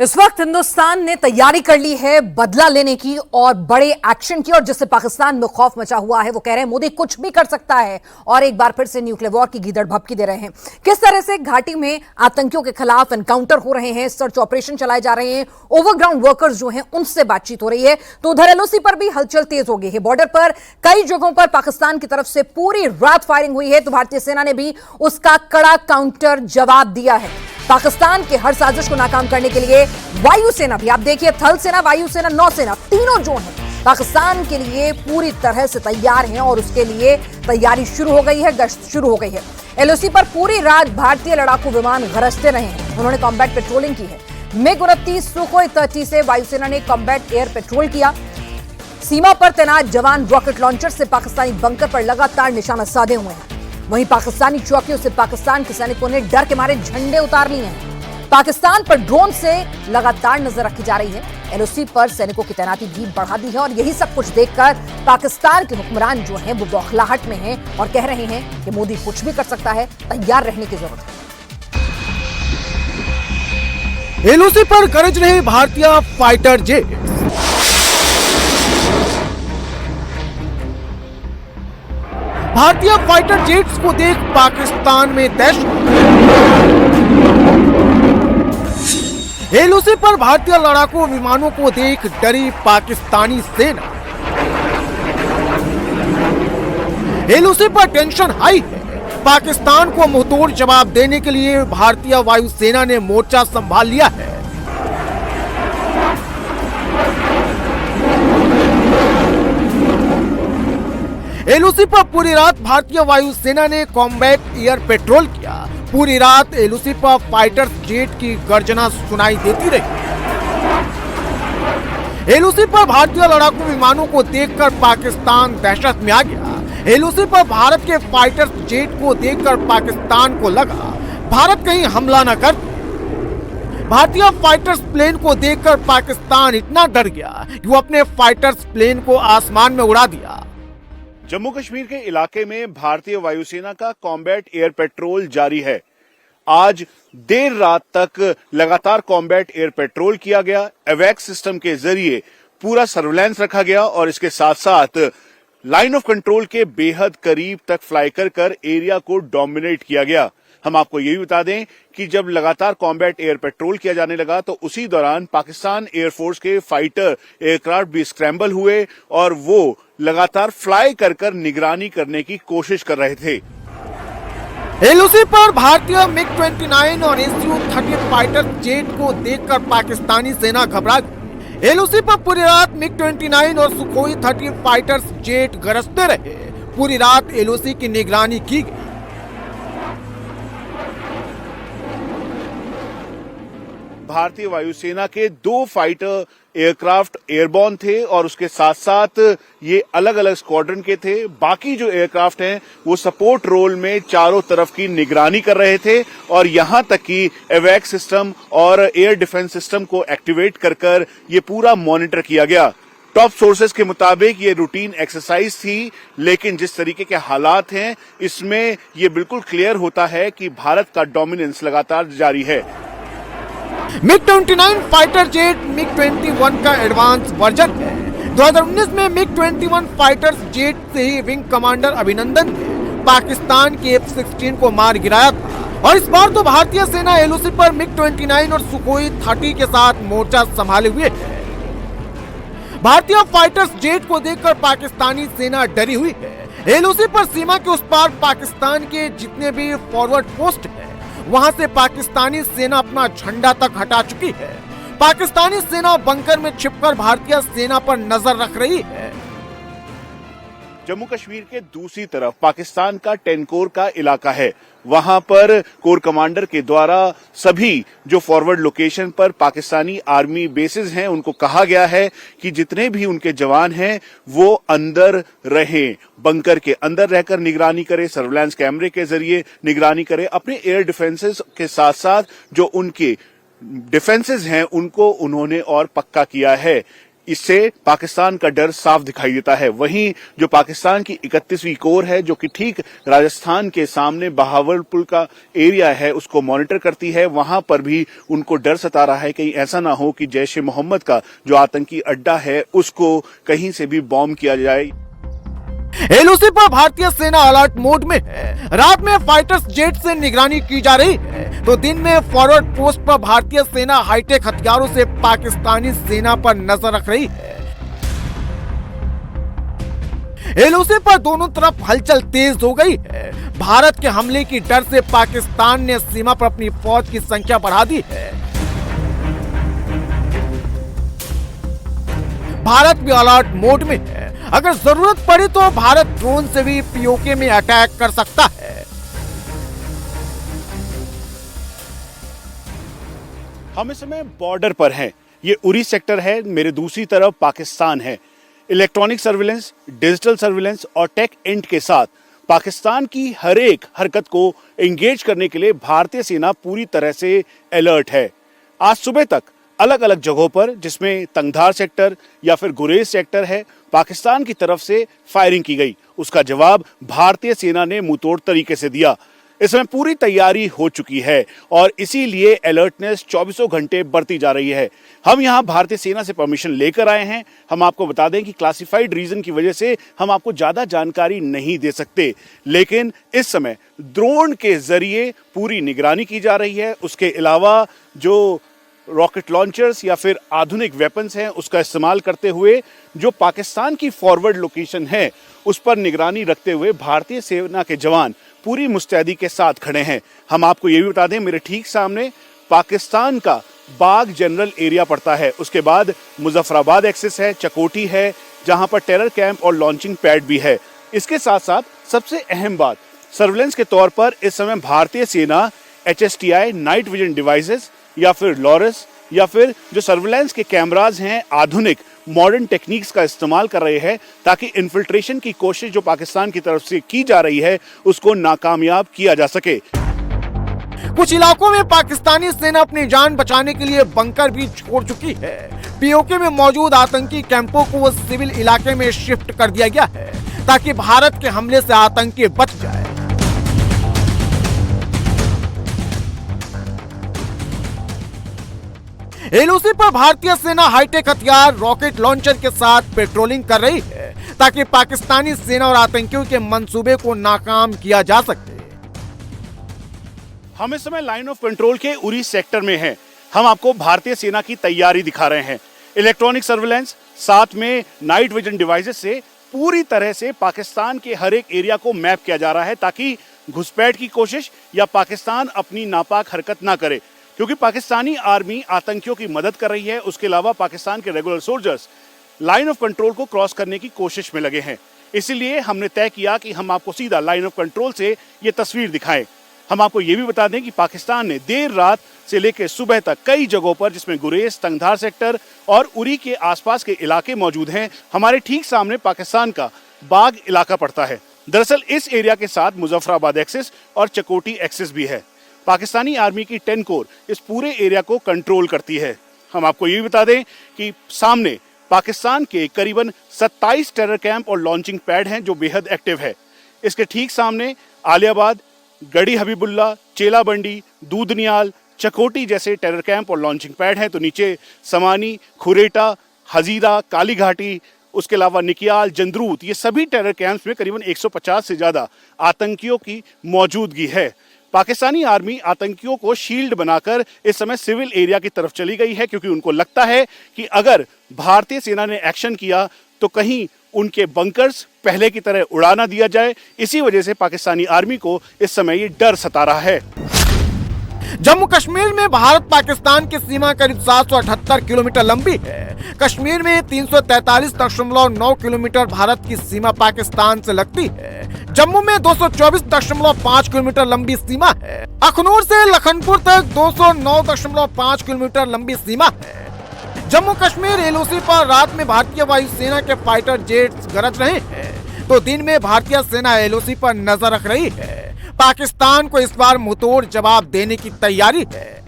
इस वक्त हिंदुस्तान ने तैयारी कर ली है बदला लेने की और बड़े एक्शन की, और जिससे पाकिस्तान में खौफ मचा हुआ है। वो कह रहे हैं मोदी कुछ भी कर सकता है और एक बार फिर से न्यूक्लियर वॉर की गीदड़ भभकी दे रहे हैं। किस तरह से घाटी में आतंकियों के खिलाफ एनकाउंटर हो रहे हैं, सर्च ऑपरेशन चलाए जा रहे हैं, ओवरग्राउंड वर्कर्स जो हैं उनसे बातचीत हो रही है। तो उधर एलओसी पर भी हलचल तेज हो गई है। बॉर्डर पर कई जगहों पर पाकिस्तान की तरफ से पूरी रात फायरिंग हुई है, तो भारतीय सेना ने भी उसका कड़ा काउंटर जवाब दिया है। पाकिस्तान के हर साजिश को नाकाम करने के लिए वायुसेना भी, आप देखिए, थल सेना, वायुसेना, नौसेना, तीनों जो हैं पाकिस्तान के लिए पूरी तरह से तैयार हैं और उसके लिए तैयारी शुरू हो गई है, गश्त शुरू हो गई है। एलओसी पर पूरी रात भारतीय लड़ाकू विमान गरजते रहे हैं। उन्होंने कॉम्बैट पेट्रोलिंग की है। MiG-29, सुखोई 30 से वायुसेना ने कॉम्बैट एयर पेट्रोल किया। सीमा पर तैनात जवान रॉकेट लॉन्चर से पाकिस्तानी बंकर पर लगातार निशाना साधे हुए हैं। वहीं पाकिस्तानी चौकियों से पाकिस्तान के सैनिकों ने डर के मारे झंडे उतार लिए हैं। पाकिस्तान पर ड्रोन से लगातार नजर रखी जा रही है। एलओसी पर सैनिकों की तैनाती भी बढ़ा दी है और यही सब कुछ देखकर पाकिस्तान के हुक्मरान जो हैं वो बौखलाहट में हैं और कह रहे हैं कि मोदी कुछ भी कर सकता है, तैयार रहने की जरूरत है। एलओसी पर गरज रहे भारतीय फाइटर जेट। भारतीय फाइटर जेट्स को देख पाकिस्तान में दहशत। एलओसी पर भारतीय लड़ाकू विमानों को देख डरी पाकिस्तानी सेना। एलओसी पर टेंशन हाई है। पाकिस्तान को मुंहतोड़ जवाब देने के लिए भारतीय वायुसेना ने मोर्चा संभाल लिया है। एलओसी पर पूरी रात भारतीय वायुसेना ने कॉम्बैट एयर पेट्रोल किया। पूरी रात एलओसी पर फाइटर्स जेट की गर्जना सुनाई देती रही। एलओसी पर भारतीय लड़ाकू विमानों को देखकर पाकिस्तान दहशत में आ गया। एलओसी पर भारत के फाइटर्स जेट को देखकर पाकिस्तान को लगा भारत कहीं हमला न कर। भारतीय फाइटर्स प्लेन को देखकर पाकिस्तान इतना डर गया कि वो अपने फाइटर्स प्लेन को आसमान में उड़ा दिया। जम्मू कश्मीर के इलाके में भारतीय वायुसेना का कॉम्बैट एयर पेट्रोल जारी है। आज देर रात तक लगातार कॉम्बैट एयर पेट्रोल किया गया। एवैक्स सिस्टम के जरिए पूरा सर्विलांस रखा गया और इसके साथ साथ लाइन ऑफ कंट्रोल के बेहद करीब तक फ्लाई कर एरिया को डोमिनेट किया गया। हम आपको ये भी बता दें कि जब लगातार कॉम्बैट एयर पेट्रोल किया जाने लगा तो उसी दौरान पाकिस्तान एयरफोर्स के फाइटर एयरक्राफ्ट भी स्क्रैम्बल हुए और वो लगातार फ्लाई कर निगरानी करने की कोशिश कर रहे थे। एलओसी पर भारतीय MiG-29 और Su-30 फाइटर जेट को देखकर पाकिस्तानी सेना घबरा गई। एलओसी पर पूरी रात MiG-29 और सुखोई 30 फाइटर जेट गरजते रहे। पूरी रात एलओसी की निगरानी की गई। भारतीय वायुसेना के 2 फाइटर एयरक्राफ्ट एयरबॉर्न थे और उसके साथ साथ ये अलग अलग स्क्वाड्रन के थे। बाकी जो एयरक्राफ्ट हैं वो सपोर्ट रोल में चारों तरफ की निगरानी कर रहे थे और यहां तक कि एवैक्स सिस्टम और एयर डिफेंस सिस्टम को एक्टिवेट कर ये पूरा मॉनिटर किया गया। टॉप सोर्सेज के मुताबिक ये रूटीन एक्सरसाइज थी, लेकिन जिस तरीके के हालात हैं इसमें ये बिल्कुल क्लियर होता है कि भारत का डोमिनेंस लगातार जारी है। MiG-29 फाइटर जेट MiG-21 का एडवांस वर्जन है। 2019 में MiG-21 फाइटर जेट से ही विंग कमांडर अभिनंदन ने पाकिस्तान के F-16 को मार गिराया था और इस बार तो भारतीय सेना एलओसी पर MiG-29 और सुखोई 30 के साथ मोर्चा संभाले हुए है। भारतीय फाइटर्स जेट को देखकर पाकिस्तानी सेना डरी हुई है। एलओसी पर सीमा के उस पार पाकिस्तान के जितने भी फॉरवर्ड पोस्ट है वहां से पाकिस्तानी सेना अपना झंडा तक हटा चुकी है। पाकिस्तानी सेना बंकर में छिपकर भारतीय सेना पर नजर रख रही है। जम्मू कश्मीर के दूसरी तरफ पाकिस्तान का 10 कोर का इलाका है। वहां पर कोर कमांडर के द्वारा सभी जो फॉरवर्ड लोकेशन पर पाकिस्तानी आर्मी बेसेस हैं उनको कहा गया है कि जितने भी उनके जवान हैं वो अंदर रहें, बंकर के अंदर रहकर निगरानी करें, सर्विलांस कैमरे के जरिए निगरानी करें। अपने एयर डिफेंसेस के साथ साथ जो उनके डिफेंसेस हैं उनको उन्होंने और पक्का किया है। इससे पाकिस्तान का डर साफ दिखाई देता है। वहीं जो पाकिस्तान की 31वीं कोर है, जो कि ठीक राजस्थान के सामने बहावलपुर का एरिया है, उसको मॉनिटर करती है, वहां पर भी उनको डर सता रहा है कहीं ऐसा ना हो कि जैश ए मोहम्मद का जो आतंकी अड्डा है उसको कहीं से भी बॉम्ब किया जाए। एलओसी पर भारतीय सेना अलर्ट मोड में है। रात में फाइटर्स जेट से निगरानी की जा रही है, तो दिन में फॉरवर्ड पोस्ट पर भारतीय सेना हाईटेक हथियारों से पाकिस्तानी सेना पर नजर रख रही है। एलओसी पर दोनों तरफ हलचल तेज हो गई है। भारत के हमले की डर से पाकिस्तान ने सीमा पर अपनी फौज की संख्या बढ़ा दी है। भारत भी अलर्ट मोड में है। अगर जरूरत पड़ी तो भारत ड्रोन से भी पीओके में अटैक कर सकता है। हम इस समय बॉर्डर पर हैं। ये उरी सेक्टर है, मेरे दूसरी तरफ पाकिस्तान है। इलेक्ट्रॉनिक सर्विलेंस, डिजिटल सर्विलेंस और टेक इंट के साथ पाकिस्तान की हर एक हरकत को एंगेज करने के लिए भारतीय सेना पूरी तरह से अलर्ट है। आज सुबह तक अलग अलग जगहों पर, जिसमें तंगधार सेक्टर या फिर गुरेज सेक्टर है, पाकिस्तान की तरफ से फायरिंग की गई। उसका जवाब भारतीय सेना ने मुंहतोड़ तरीके से दिया। इस समय पूरी तैयारी हो चुकी है और इसीलिए अलर्टनेस 24 घंटे बढ़ती जा रही है। हम यहां भारतीय सेना से परमिशन लेकर आए हैं। हम आपको बता दें कि क्लासिफाइड रीजन की वजह से हम आपको ज्यादा जानकारी नहीं दे सकते, लेकिन इस समय ड्रोन के जरिए पूरी निगरानी की जा रही है। उसके अलावा जो रॉकेट लॉन्चर्स या फिर आधुनिक वेपन्स हैं, उसका इस्तेमाल करते हुए जो पाकिस्तान की फॉरवर्ड लोकेशन है उस पर निगरानी रखते हुए भारतीय सेना के जवान पूरी मुस्तैदी के साथ खड़े हैं। हम आपको ये भी बता दें, मेरे ठीक सामने पाकिस्तान का बाग जनरल एरिया पड़ता है। उसके बाद मुजफ्फराबाद एक्सिस है, चकोटी है, जहां पर टेरर कैंप और लॉन्चिंग पैड भी है। इसके साथ साथ सबसे अहम बात, सर्विलेंस के तौर पर इस समय भारतीय सेना HSTI नाइट विजन डिवाइसेस या फिर लॉरस या फिर जो सर्विलेंस के कैमराज हैं, आधुनिक मॉडर्न टेक्निक्स का इस्तेमाल कर रहे हैं ताकि इन्फिल्ट्रेशन की कोशिश जो पाकिस्तान की तरफ से की जा रही है उसको नाकामयाब किया जा सके। कुछ इलाकों में पाकिस्तानी सेना अपनी जान बचाने के लिए बंकर भी छोड़ चुकी है। पीओके में मौजूद आतंकी कैंपों को वो सिविल इलाके में शिफ्ट कर दिया गया है ताकि भारत के हमले से आतंकी बच जाए। एलओसी पर भारतीय सेना हाईटेक हथियार, रॉकेट लॉन्चर के साथ पेट्रोलिंग कर रही है ताकि पाकिस्तानी सेना और आतंकियों के मंसूबे को नाकाम किया जा सके। हम इस समय लाइन ऑफ कंट्रोल के उरी सेक्टर में हैं। हम आपको भारतीय सेना की तैयारी दिखा रहे हैं। इलेक्ट्रॉनिक सर्विलेंस साथ में नाइट विजन डिवाइसेस से पूरी तरह से पाकिस्तान के हर एक एरिया को मैप किया जा रहा है ताकि घुसपैठ की कोशिश या पाकिस्तान अपनी नापाक हरकत ना करे, क्योंकि पाकिस्तानी आर्मी आतंकियों की मदद कर रही है। उसके अलावा पाकिस्तान के regular soldiers line of control को क्रॉस करने की कोशिश में लगे हैं। इसीलिए हमने तय किया कि हम आपको सीधा लाइन ऑफ कंट्रोल से ये तस्वीर दिखाएं। हम आपको ये भी बता दें कि पाकिस्तान ने देर रात से लेकर सुबह तक कई जगहों पर, जिसमें गुरेज, तंगधार सेक्टर और उरी के आसपास के इलाके मौजूद हैं। हमारे ठीक सामने पाकिस्तान का बाग इलाका पड़ता है। दरअसल इस एरिया के साथ मुजफ्फराबाद एक्सिस और चकोटी एक्सिस भी है। पाकिस्तानी आर्मी की 10 कोर इस पूरे एरिया को कंट्रोल करती है। हम आपको ये भी बता दें कि सामने पाकिस्तान के करीबन 27 टेरर कैंप और लॉन्चिंग पैड हैं जो बेहद एक्टिव है। इसके ठीक सामने आलियाबाद, गढ़ी हबीबुल्ला, चेला बंडी, दूधनियाल, चकोटी जैसे टेरर कैंप और लॉन्चिंग पैड हैं। तो नीचे समानी, खुरेटा, हजीरा, काली घाटी, उसके अलावा निकियाल, जंद्रूत, ये सभी टेरर कैंप्स में करीबन 150 से ज्यादा आतंकियों की मौजूदगी है। पाकिस्तानी आर्मी आतंकियों को शील्ड बनाकर इस समय सिविल एरिया की तरफ चली गई है, क्योंकि उनको लगता है कि अगर भारतीय सेना ने एक्शन किया तो कहीं उनके बंकर्स पहले की तरह उड़ा ना दिया जाए। इसी वजह से पाकिस्तानी आर्मी को इस समय ये डर सता रहा है। जम्मू कश्मीर में भारत पाकिस्तान की सीमा करीब 778 किलोमीटर लंबी है। कश्मीर में 343.9 किलोमीटर भारत की सीमा पाकिस्तान से लगती है। जम्मू में 224.5 किलोमीटर लंबी सीमा है। अखनूर से लखनपुर तक 209.5 किलोमीटर लंबी सीमा है। जम्मू कश्मीर एलओसी पर रात में भारतीय वायुसेना के फाइटर जेट्स गरज रहे हैं, तो दिन में भारतीय सेना एलओसी पर नजर रख रही है। पाकिस्तान को इस बार मुंहतोड़ जवाब देने की तैयारी है।